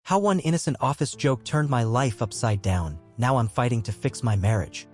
How one innocent office joke turned my life upside down. Now I'm fighting to fix my marriage.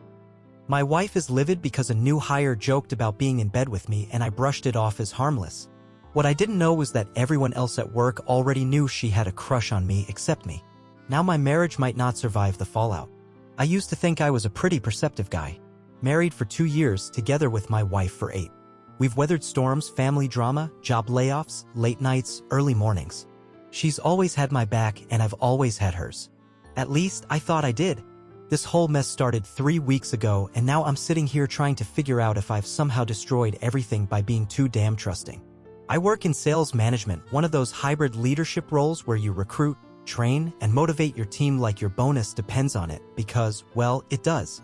My wife is livid because a new hire joked about being in bed with me and I brushed it off as harmless. What I didn't know was that everyone else at work already knew she had a crush on me except me. Now my marriage might not survive the fallout. I used to think I was a pretty perceptive guy. Married for 2 years, together with my wife for 8. We've weathered storms, family drama, job layoffs, late nights, early mornings. She's always had my back and I've always had hers. At least, I thought I did. This whole mess started 3 weeks ago and now I'm sitting here trying to figure out if I've somehow destroyed everything by being too damn trusting. I work in sales management, one of those hybrid leadership roles where you recruit, train, and motivate your team like your bonus depends on it because, well, it does.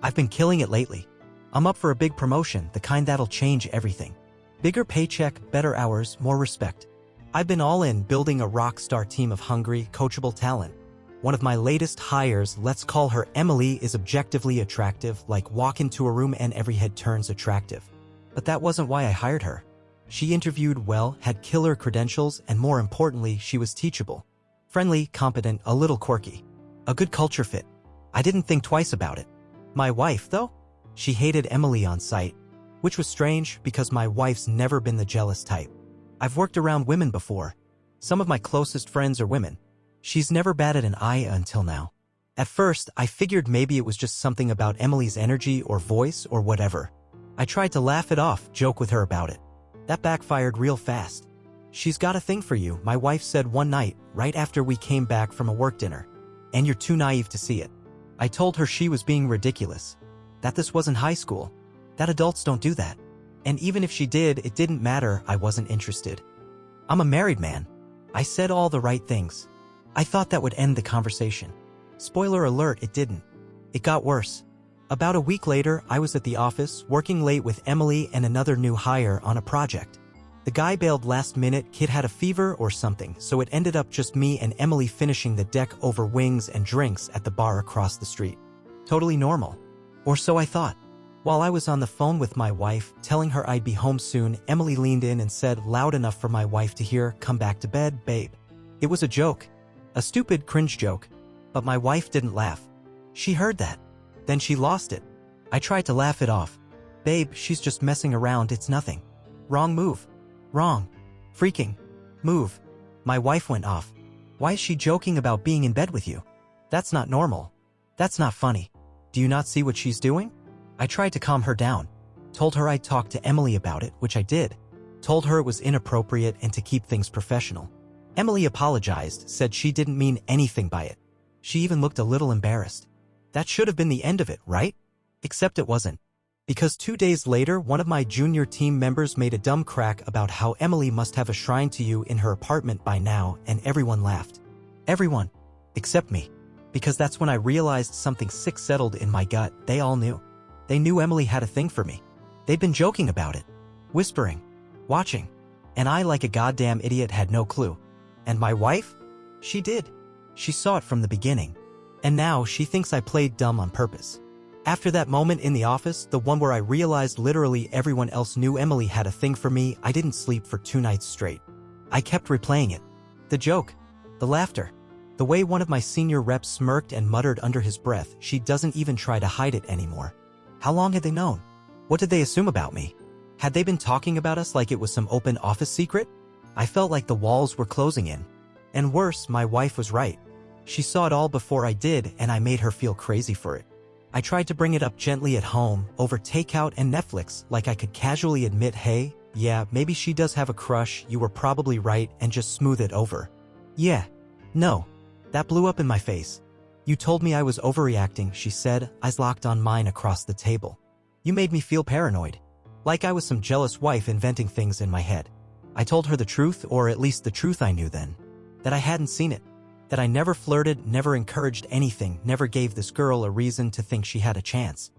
I've been killing it lately. I'm up for a big promotion, the kind that'll change everything. Bigger paycheck, better hours, more respect. I've been all in building a rock star team of hungry, coachable talent. One of my latest hires, let's call her Emily, is objectively attractive, like walk into a room and every head turns attractive. But that wasn't why I hired her. She interviewed well, had killer credentials, and more importantly, she was teachable. Friendly, competent, a little quirky. A good culture fit. I didn't think twice about it. My wife, though? She hated Emily on sight, which was strange because my wife's never been the jealous type. I've worked around women before. Some of my closest friends are women. She's never batted an eye until now. At first, I figured maybe it was just something about Emily's energy or voice or whatever. I tried to laugh it off, joke with her about it. That backfired real fast. She's got a thing for you, my wife said one night, right after we came back from a work dinner. And you're too naive to see it. I told her she was being ridiculous. That this wasn't high school. That adults don't do that. And even if she did, it didn't matter, I wasn't interested. I'm a married man. I said all the right things. I thought that would end the conversation. Spoiler alert, it didn't. It got worse. About a week later, I was at the office, working late with Emily and another new hire on a project. The guy bailed last minute, kid had a fever or something, so it ended up just me and Emily finishing the deck over wings and drinks at the bar across the street. Totally normal. Or so I thought. While I was on the phone with my wife, telling her I'd be home soon, Emily leaned in and said loud enough for my wife to hear, "Come back to bed, babe." It was a joke. A stupid, cringe joke. But my wife didn't laugh. She heard that. Then she lost it. I tried to laugh it off. "Babe, she's just messing around, it's nothing." Wrong move. Wrong. Freaking. Move. My wife went off. "Why is she joking about being in bed with you? That's not normal. That's not funny. Do you not see what she's doing?" I tried to calm her down. Told her I'd talk to Emily about it, which I did. Told her it was inappropriate and to keep things professional. Emily apologized, said she didn't mean anything by it. She even looked a little embarrassed. That should have been the end of it, right? Except it wasn't. Because 2 days later, one of my junior team members made a dumb crack about how Emily must have a shrine to you in her apartment by now, and everyone laughed. Everyone. Except me. Because that's when I realized something sick settled in my gut. They all knew. They knew Emily had a thing for me. They'd been joking about it. Whispering. Watching. And I, like a goddamn idiot, had no clue. And my wife? She did. She saw it from the beginning. And now she thinks I played dumb on purpose. After that moment in the office, the one where I realized literally everyone else knew Emily had a thing for me, I didn't sleep for 2 nights straight. I kept replaying it. The joke. The laughter. The way one of my senior reps smirked and muttered under his breath, "She doesn't even try to hide it anymore." How long had they known? What did they assume about me? Had they been talking about us like it was some open office secret? I felt like the walls were closing in. And worse, my wife was right. She saw it all before I did, and I made her feel crazy for it. I tried to bring it up gently at home, over takeout and Netflix, like I could casually admit, "Hey, yeah, maybe she does have a crush, you were probably right," and just smooth it over. Yeah. No. That blew up in my face. "You told me I was overreacting," she said, eyes locked on mine across the table. "You made me feel paranoid. Like I was some jealous wife inventing things in my head." I told her the truth, or at least the truth I knew then. That I hadn't seen it. That I never flirted, never encouraged anything, never gave this girl a reason to think she had a chance.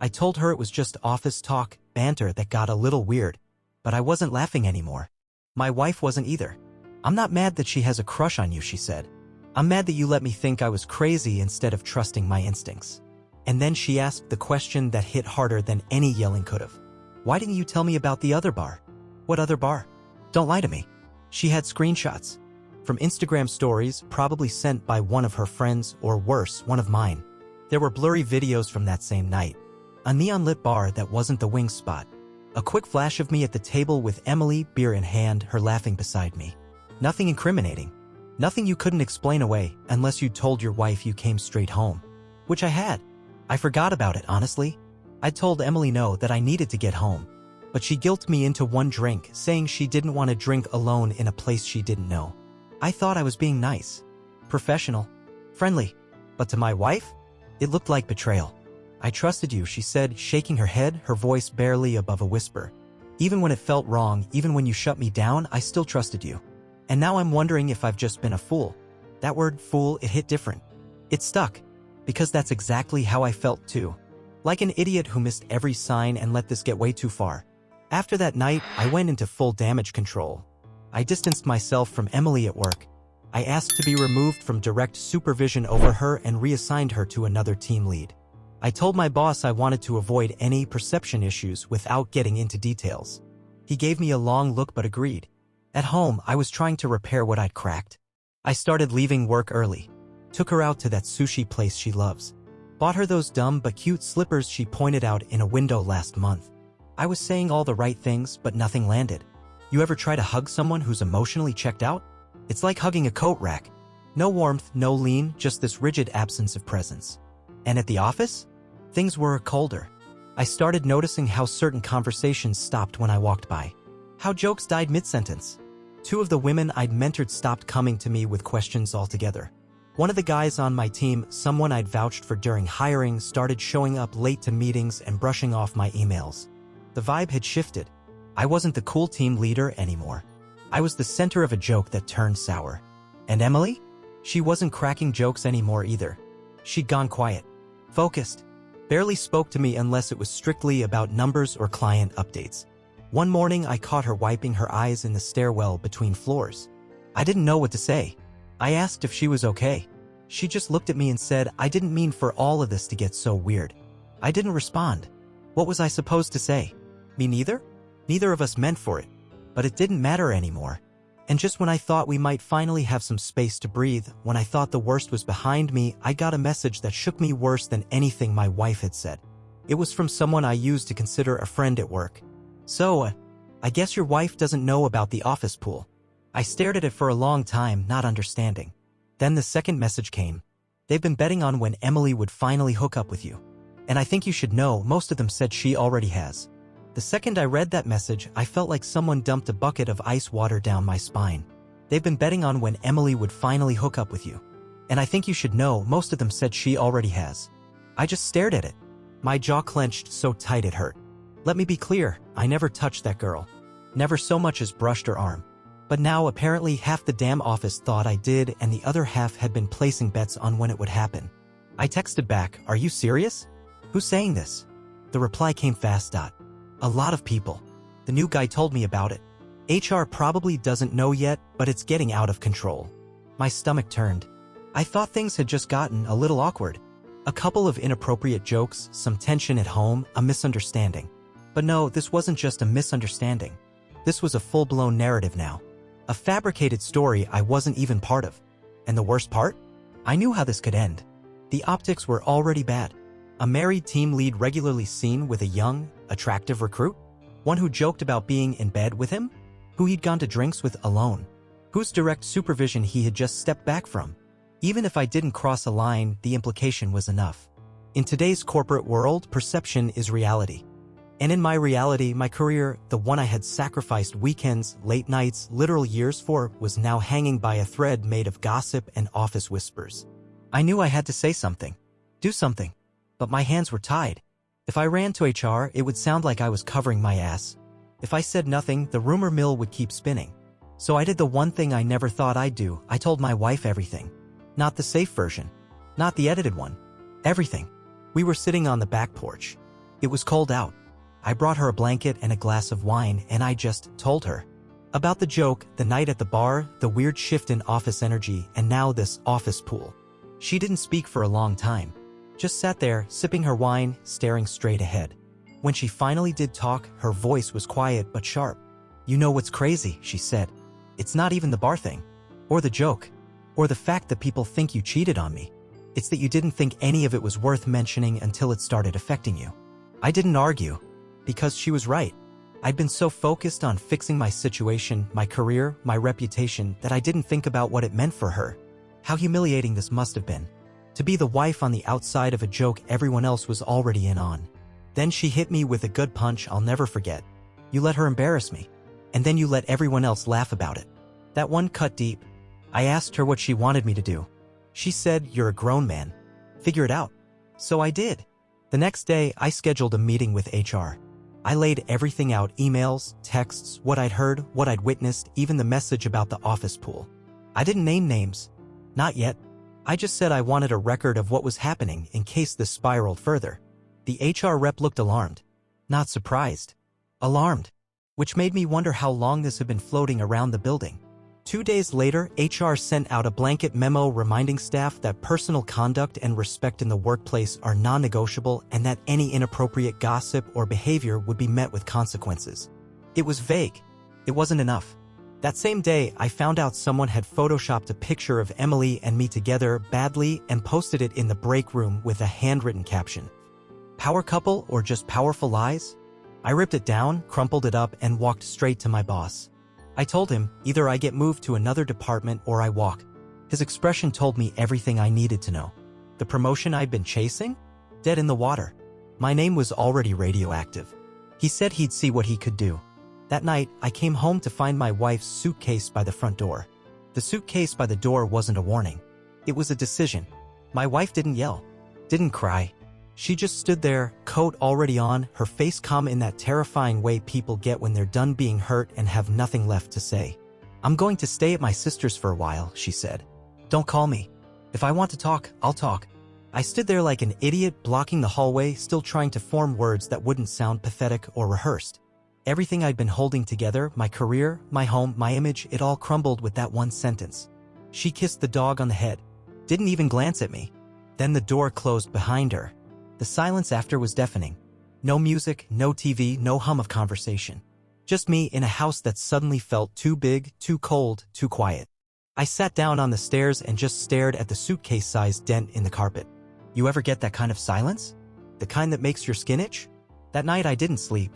I told her it was just office talk, banter that got a little weird. But I wasn't laughing anymore. My wife wasn't either. "I'm not mad that she has a crush on you," she said. "I'm mad that you let me think I was crazy instead of trusting my instincts." And then she asked the question that hit harder than any yelling could have. "Why didn't you tell me about the other bar?" "What other bar?" "Don't lie to me." She had screenshots. From Instagram stories, probably sent by one of her friends or worse, one of mine. There were blurry videos from that same night. A neon-lit bar that wasn't the wing spot. A quick flash of me at the table with Emily, beer in hand, her laughing beside me. Nothing incriminating. Nothing you couldn't explain away unless you told your wife you came straight home. Which I had. I forgot about it, honestly. I told Emily no that I needed to get home. But she guilted me into one drink, saying she didn't want to drink alone in a place she didn't know. I thought I was being nice, professional, friendly. But to my wife, it looked like betrayal. I trusted you, she said, shaking her head, her voice barely above a whisper. Even when it felt wrong, even when you shut me down, I still trusted you. And now I'm wondering if I've just been a fool. That word, fool, it hit different. It stuck. Because that's exactly how I felt too. Like an idiot who missed every sign and let this get way too far. After that night, I went into full damage control. I distanced myself from Emily at work. I asked to be removed from direct supervision over her and reassigned her to another team lead. I told my boss I wanted to avoid any perception issues without getting into details. He gave me a long look but agreed. At home, I was trying to repair what I'd cracked. I started leaving work early. Took her out to that sushi place she loves. Bought her those dumb but cute slippers she pointed out in a window last month. I was saying all the right things, but nothing landed. You ever try to hug someone who's emotionally checked out? It's like hugging a coat rack. No warmth, no lean, just this rigid absence of presence. And at the office? Things were colder. I started noticing how certain conversations stopped when I walked by. How jokes died mid-sentence. Two of the women I'd mentored stopped coming to me with questions altogether. One of the guys on my team, someone I'd vouched for during hiring, started showing up late to meetings and brushing off my emails. The vibe had shifted. I wasn't the cool team leader anymore. I was the center of a joke that turned sour. And Emily? She wasn't cracking jokes anymore either. She'd gone quiet. Focused. Barely spoke to me unless it was strictly about numbers or client updates. One morning I caught her wiping her eyes in the stairwell between floors. I didn't know what to say. I asked if she was okay. She just looked at me and said, I didn't mean for all of this to get so weird. I didn't respond. What was I supposed to say? Me neither? Neither of us meant for it. But it didn't matter anymore. And just when I thought we might finally have some space to breathe, when I thought the worst was behind me, I got a message that shook me worse than anything my wife had said. It was from someone I used to consider a friend at work. So, I guess your wife doesn't know about the office pool. I stared at it for a long time, not understanding. Then the second message came. They've been betting on when Emily would finally hook up with you. And I think you should know, most of them said she already has. The second I read that message, I felt like someone dumped a bucket of ice water down my spine. They've been betting on when Emily would finally hook up with you. And I think you should know, most of them said she already has. I just stared at it. My jaw clenched so tight it hurt. Let me be clear, I never touched that girl. Never so much as brushed her arm. But now apparently half the damn office thought I did and the other half had been placing bets on when it would happen. I texted back, are you serious? Who's saying this? The reply came fast. A lot of people. The new guy told me about it. HR probably doesn't know yet, but it's getting out of control. My stomach turned. I thought things had just gotten a little awkward. A couple of inappropriate jokes, some tension at home, a misunderstanding. But no, this wasn't just a misunderstanding. This was a full-blown narrative now. A fabricated story I wasn't even part of. And the worst part? I knew how this could end. The optics were already bad. A married team lead regularly seen with a young, attractive recruit? One who joked about being in bed with him? Who he'd gone to drinks with alone? Whose direct supervision he had just stepped back from? Even if I didn't cross a line, the implication was enough. In today's corporate world, perception is reality. And in my reality, my career, the one I had sacrificed weekends, late nights, literal years for, was now hanging by a thread made of gossip and office whispers. I knew I had to say something. Do something. But my hands were tied. If I ran to HR, it would sound like I was covering my ass. If I said nothing, the rumor mill would keep spinning. So I did the one thing I never thought I'd do. I told my wife everything. Not the safe version. Not the edited one. Everything. We were sitting on the back porch. It was cold out. I brought her a blanket and a glass of wine, and I just told her. About the joke, the night at the bar, the weird shift in office energy, and now this office pool. She didn't speak for a long time. Just sat there, sipping her wine, staring straight ahead. When she finally did talk, her voice was quiet but sharp. You know what's crazy, she said. It's not even the bar thing. Or the joke. Or the fact that people think you cheated on me. It's that you didn't think any of it was worth mentioning until it started affecting you. I didn't argue. Because she was right. I'd been so focused on fixing my situation, my career, my reputation, that I didn't think about what it meant for her. How humiliating this must have been. To be the wife on the outside of a joke everyone else was already in on. Then she hit me with a good punch I'll never forget. You let her embarrass me. And then you let everyone else laugh about it. That one cut deep. I asked her what she wanted me to do. She said, "You're a grown man. Figure it out." So I did. The next day, I scheduled a meeting with HR. I laid everything out, emails, texts, what I'd heard, what I'd witnessed, even the message about the office pool. I didn't name names. Not yet. I just said I wanted a record of what was happening in case this spiraled further. The HR rep looked alarmed. Not surprised. Alarmed. Which made me wonder how long this had been floating around the building. 2 days later, HR sent out a blanket memo reminding staff that personal conduct and respect in the workplace are non-negotiable and that any inappropriate gossip or behavior would be met with consequences. It was vague. It wasn't enough. That same day, I found out someone had photoshopped a picture of Emily and me together badly and posted it in the break room with a handwritten caption. Power couple or just powerful lies? I ripped it down, crumpled it up, and walked straight to my boss. I told him, either I get moved to another department or I walk. His expression told me everything I needed to know. The promotion I'd been chasing? Dead in the water. My name was already radioactive. He said he'd see what he could do. That night, I came home to find my wife's suitcase by the front door. The suitcase by the door wasn't a warning. It was a decision. My wife didn't yell. Didn't cry. She just stood there, coat already on, her face calm in that terrifying way people get when they're done being hurt and have nothing left to say. "I'm going to stay at my sister's for a while," she said. "Don't call me. If I want to talk, I'll talk." I stood there like an idiot, blocking the hallway, still trying to form words that wouldn't sound pathetic or rehearsed. Everything I'd been holding together, my career, my home, my image, it all crumbled with that one sentence. She kissed the dog on the head. Didn't even glance at me. Then the door closed behind her. The silence after was deafening. No music, no TV, no hum of conversation. Just me in a house that suddenly felt too big, too cold, too quiet. I sat down on the stairs and just stared at the suitcase-sized dent in the carpet. You ever get that kind of silence? The kind that makes your skin itch? That night I didn't sleep.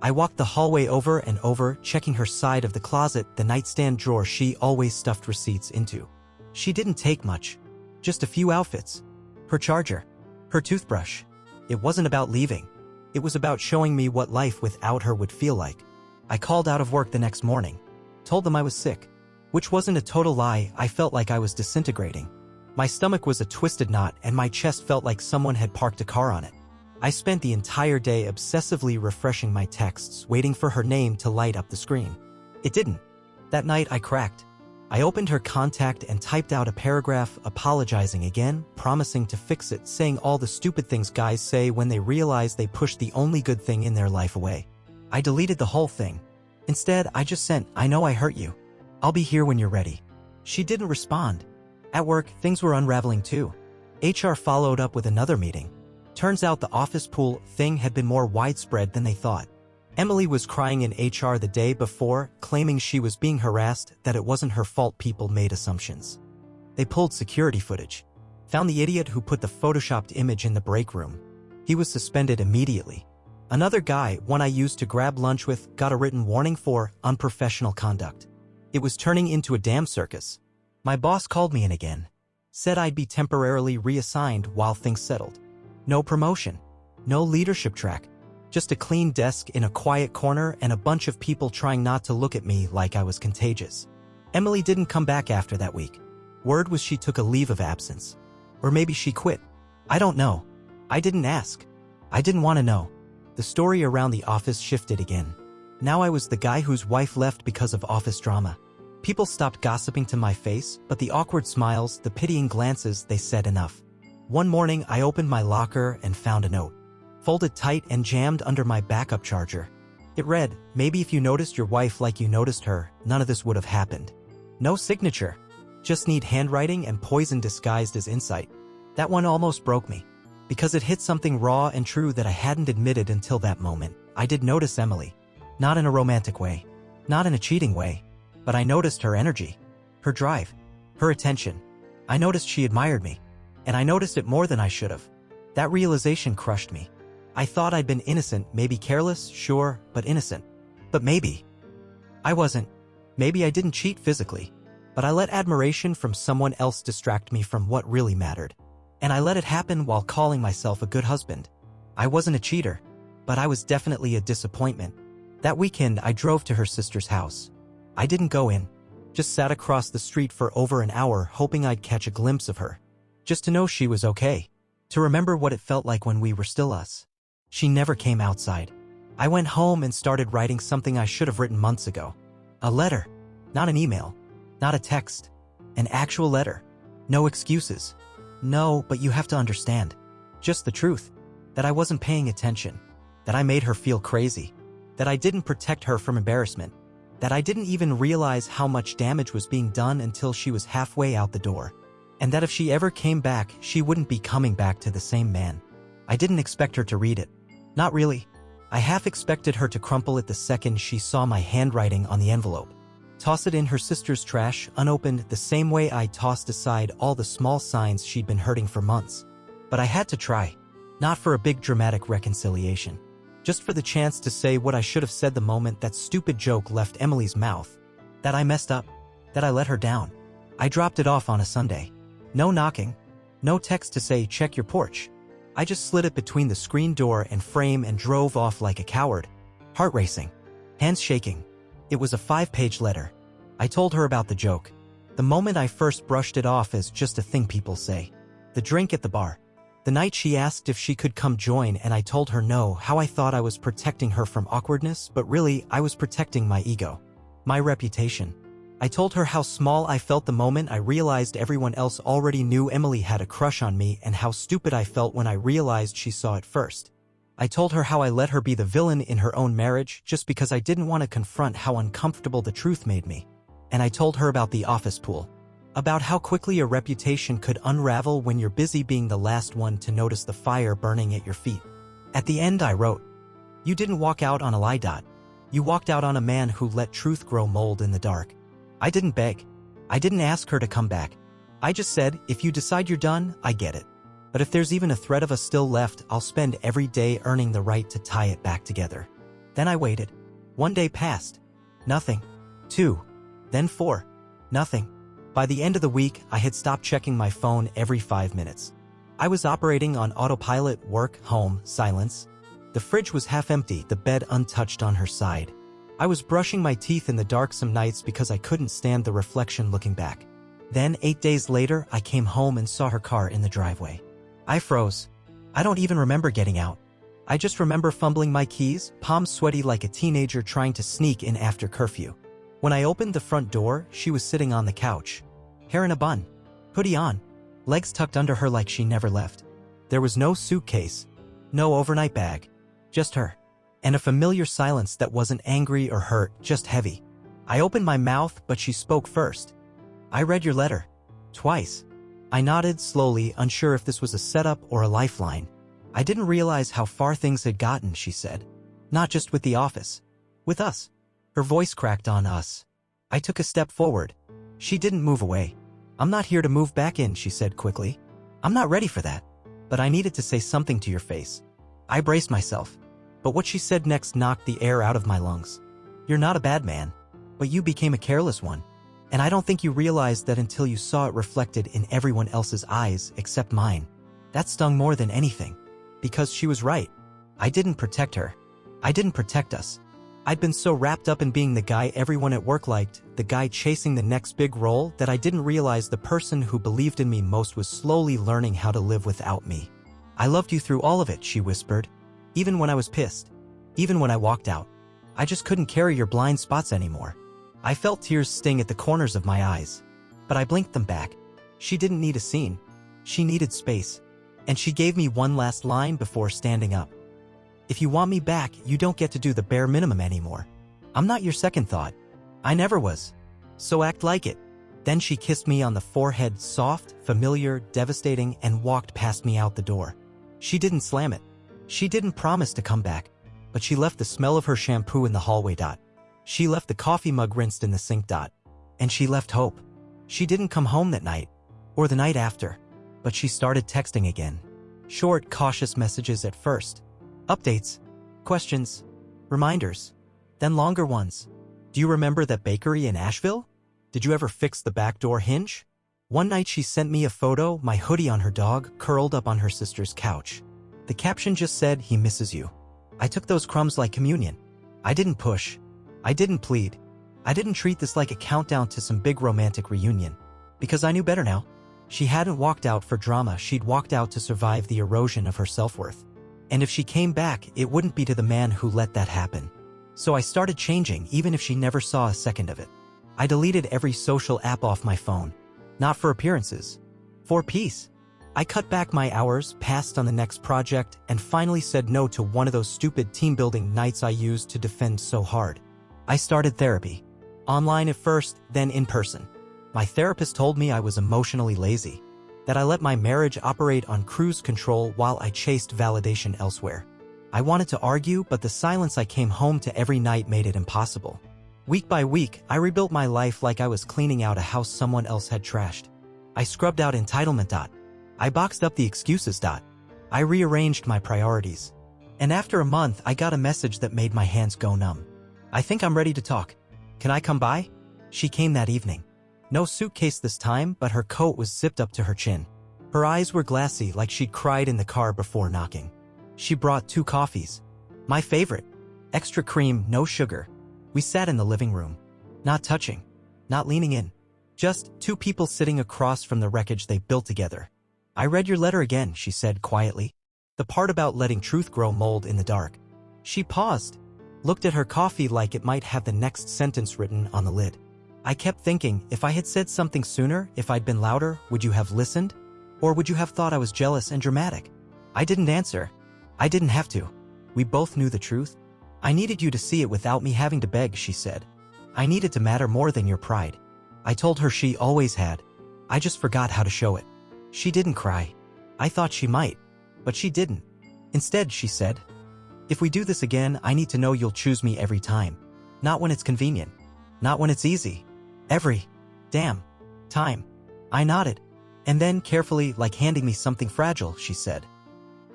I walked the hallway over and over, checking her side of the closet, the nightstand drawer she always stuffed receipts into. She didn't take much. Just a few outfits. Her charger. Her toothbrush. It wasn't about leaving. It was about showing me what life without her would feel like. I called out of work the next morning. Told them I was sick. Which wasn't a total lie, I felt like I was disintegrating. My stomach was a twisted knot and my chest felt like someone had parked a car on it. I spent the entire day obsessively refreshing my texts, waiting for her name to light up the screen. It didn't. That night I cracked. I opened her contact and typed out a paragraph apologizing again, promising to fix it, saying all the stupid things guys say when they realize they pushed the only good thing in their life away. I deleted the whole thing. Instead, I just sent, "I know I hurt you. I'll be here when you're ready." She didn't respond. At work, things were unraveling too. HR followed up with another meeting. Turns out the office pool thing had been more widespread than they thought. Emily was crying in HR the day before, claiming she was being harassed, that it wasn't her fault people made assumptions. They pulled security footage. Found the idiot who put the photoshopped image in the break room. He was suspended immediately. Another guy, one I used to grab lunch with, got a written warning for unprofessional conduct. It was turning into a damn circus. My boss called me in again. Said I'd be temporarily reassigned while things settled. No promotion. No leadership track. Just a clean desk in a quiet corner and a bunch of people trying not to look at me like I was contagious. Emily didn't come back after that week. Word was she took a leave of absence. Or maybe she quit. I don't know. I didn't ask. I didn't want to know. The story around the office shifted again. Now I was the guy whose wife left because of office drama. People stopped gossiping to my face, but the awkward smiles, the pitying glances, they said enough. One morning, I opened my locker and found a note. Folded tight and jammed under my backup charger. It read, "Maybe if you noticed your wife like you noticed her, none of this would have happened." No signature. Just neat handwriting and poison disguised as insight. That one almost broke me. Because it hit something raw and true that I hadn't admitted until that moment. I did notice Emily. Not in a romantic way. Not in a cheating way. But I noticed her energy. Her drive. Her attention. I noticed she admired me. And I noticed it more than I should have. That realization crushed me. I thought I'd been innocent, maybe careless, sure, but innocent. But maybe I wasn't. Maybe I didn't cheat physically. But I let admiration from someone else distract me from what really mattered. And I let it happen while calling myself a good husband. I wasn't a cheater, but I was definitely a disappointment. That weekend, I drove to her sister's house. I didn't go in. Just sat across the street for over an hour hoping I'd catch a glimpse of her. Just to know she was okay. To remember what it felt like when we were still us. She never came outside. I went home and started writing something I should have written months ago. A letter. Not an email. Not a text. An actual letter. No excuses. No, but you have to understand. Just the truth. That I wasn't paying attention. That I made her feel crazy. That I didn't protect her from embarrassment. That I didn't even realize how much damage was being done until she was halfway out the door. And that if she ever came back, she wouldn't be coming back to the same man. I didn't expect her to read it. Not really. I half expected her to crumple it the second she saw my handwriting on the envelope. Toss it in her sister's trash, unopened, the same way I tossed aside all the small signs she'd been hurting for months. But I had to try. Not for a big dramatic reconciliation. Just for the chance to say what I should have said the moment that stupid joke left Emily's mouth. That I messed up. That I let her down. I dropped it off on a Sunday. No knocking. No text to say, check your porch. I just slid it between the screen door and frame and drove off like a coward. Heart racing. Hands shaking. It was a 5-page letter. I told her about the joke. The moment I first brushed it off as just a thing people say. The drink at the bar. The night she asked if she could come join and I told her no, how I thought I was protecting her from awkwardness, but really I was protecting my ego. My reputation. I told her how small I felt the moment I realized everyone else already knew Emily had a crush on me and how stupid I felt when I realized she saw it first. I told her how I let her be the villain in her own marriage just because I didn't want to confront how uncomfortable the truth made me. And I told her about the office pool. About how quickly a reputation could unravel when you're busy being the last one to notice the fire burning at your feet. At the end I wrote, "You didn't walk out on a lie. You walked out on a man who let truth grow mold in the dark." I didn't beg. I didn't ask her to come back. I just said, if you decide you're done, I get it. But if there's even a thread of us still left, I'll spend every day earning the right to tie it back together. Then I waited. 1 day passed. Nothing. 2. Then 4. Nothing. By the end of the week, I had stopped checking my phone every 5 minutes. I was operating on autopilot, work, home, silence. The fridge was half empty, the bed untouched on her side. I was brushing my teeth in the dark some nights because I couldn't stand the reflection looking back. Then, 8 days later, I came home and saw her car in the driveway. I froze. I don't even remember getting out. I just remember fumbling my keys, palms sweaty like a teenager trying to sneak in after curfew. When I opened the front door, she was sitting on the couch. Hair in a bun. Hoodie on. Legs tucked under her like she never left. There was no suitcase. No overnight bag. Just her. And a familiar silence that wasn't angry or hurt, just heavy. I opened my mouth, but she spoke first. "I read your letter. Twice." I nodded slowly, unsure if this was a setup or a lifeline. "I didn't realize how far things had gotten," she said. "Not just with the office. With us." Her voice cracked on us. I took a step forward. She didn't move away. "I'm not here to move back in," she said quickly. "I'm not ready for that. But I needed to say something to your face." I braced myself. But what she said next knocked the air out of my lungs. "You're not a bad man. But you became a careless one. And I don't think you realized that until you saw it reflected in everyone else's eyes except mine." That stung more than anything. Because she was right. I didn't protect her. I didn't protect us. I'd been so wrapped up in being the guy everyone at work liked, the guy chasing the next big role, that I didn't realize the person who believed in me most was slowly learning how to live without me. "I loved you through all of it," she whispered. "Even when I was pissed. Even when I walked out. I just couldn't carry your blind spots anymore." I felt tears sting at the corners of my eyes. But I blinked them back. She didn't need a scene. She needed space. And she gave me one last line before standing up. "If you want me back, you don't get to do the bare minimum anymore. I'm not your second thought. I never was. So act like it." Then she kissed me on the forehead, soft, familiar, devastating, and walked past me out the door. She didn't slam it. She didn't promise to come back. But she left the smell of her shampoo in the hallway. She left the coffee mug rinsed in the sink. And she left hope. She didn't come home that night, or the night after, but she started texting again. Short, cautious messages at first. Updates, questions, reminders, then longer ones. Do you remember that bakery in Asheville? Did you ever fix the back door hinge? One night she sent me a photo, my hoodie on her dog, curled up on her sister's couch. The caption just said, "He misses you." I took those crumbs like communion. I didn't push. I didn't plead. I didn't treat this like a countdown to some big romantic reunion. Because I knew better now. She hadn't walked out for drama, she'd walked out to survive the erosion of her self-worth. And if she came back, it wouldn't be to the man who let that happen. So I started changing, even if she never saw a second of it. I deleted every social app off my phone. Not for appearances. For peace. I cut back my hours, passed on the next project, and finally said no to one of those stupid team-building nights I used to defend so hard. I started therapy. Online at first, then in person. My therapist told me I was emotionally lazy, that I let my marriage operate on cruise control while I chased validation elsewhere. I wanted to argue, but the silence I came home to every night made it impossible. Week by week, I rebuilt my life like I was cleaning out a house someone else had trashed. I scrubbed out entitlement. I boxed up the excuses. I rearranged my priorities. And after a month, I got a message that made my hands go numb. "I think I'm ready to talk. Can I come by?" She came that evening. No suitcase this time, but her coat was zipped up to her chin. Her eyes were glassy, like she'd cried in the car before knocking. She brought 2 coffees. My favorite. Extra cream, no sugar. We sat in the living room. Not touching. Not leaning in. Just 2 people sitting across from the wreckage they built together. "I read your letter again," she said quietly. "The part about letting truth grow mold in the dark." She paused, looked at her coffee like it might have the next sentence written on the lid. I kept thinking, if I had said something sooner, if I'd been louder, would you have listened? Or would you have thought I was jealous and dramatic? I didn't answer. I didn't have to. We both knew the truth. "I needed you to see it without me having to beg," she said. "I needed to matter more than your pride." I told her she always had. I just forgot how to show it. She didn't cry. I thought she might, but she didn't. Instead, she said, "If we do this again, I need to know you'll choose me every time. Not when it's convenient. Not when it's easy. Every damn time." I nodded. "And then, carefully, like handing me something fragile," she said,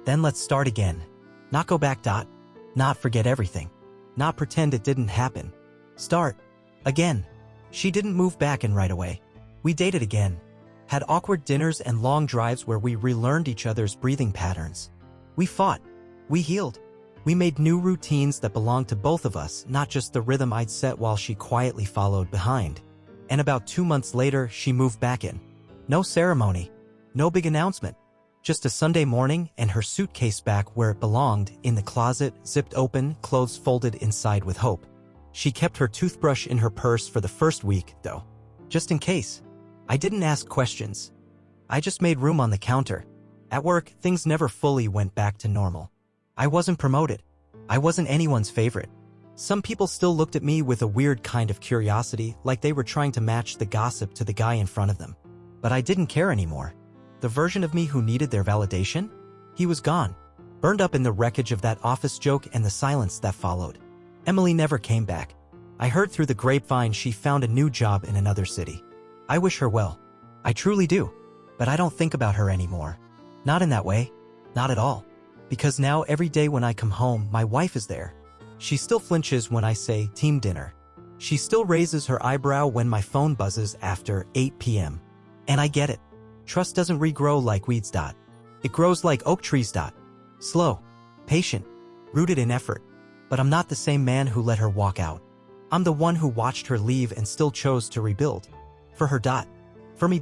"then let's start again. Not go back. Not forget everything. Not pretend it didn't happen. Start again." She didn't move back in right away. We dated again. Had awkward dinners and long drives where we relearned each other's breathing patterns. We fought. We healed. We made new routines that belonged to both of us, not just the rhythm I'd set while she quietly followed behind. And about 2 months later, she moved back in. No ceremony. No big announcement. Just a Sunday morning and her suitcase back where it belonged, in the closet, zipped open, clothes folded inside with hope. She kept her toothbrush in her purse for the first week, though. Just in case. I didn't ask questions. I just made room on the counter. At work, things never fully went back to normal. I wasn't promoted. I wasn't anyone's favorite. Some people still looked at me with a weird kind of curiosity, like they were trying to match the gossip to the guy in front of them. But I didn't care anymore. The version of me who needed their validation? He was gone. Burned up in the wreckage of that office joke and the silence that followed. Emily never came back. I heard through the grapevine she found a new job in another city. I wish her well. I truly do. But I don't think about her anymore. Not in that way. Not at all. Because now every day when I come home, my wife is there. She still flinches when I say team dinner. She still raises her eyebrow when my phone buzzes after 8 p.m. And I get it. Trust doesn't regrow like weeds. It grows like oak trees. Slow. Patient. Rooted in effort. But I'm not the same man who let her walk out. I'm the one who watched her leave and still chose to rebuild. For her. For me.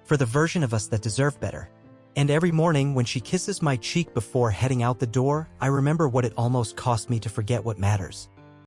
For the version of us that deserve better. And every morning when she kisses my cheek before heading out the door, I remember what it almost cost me to forget what matters.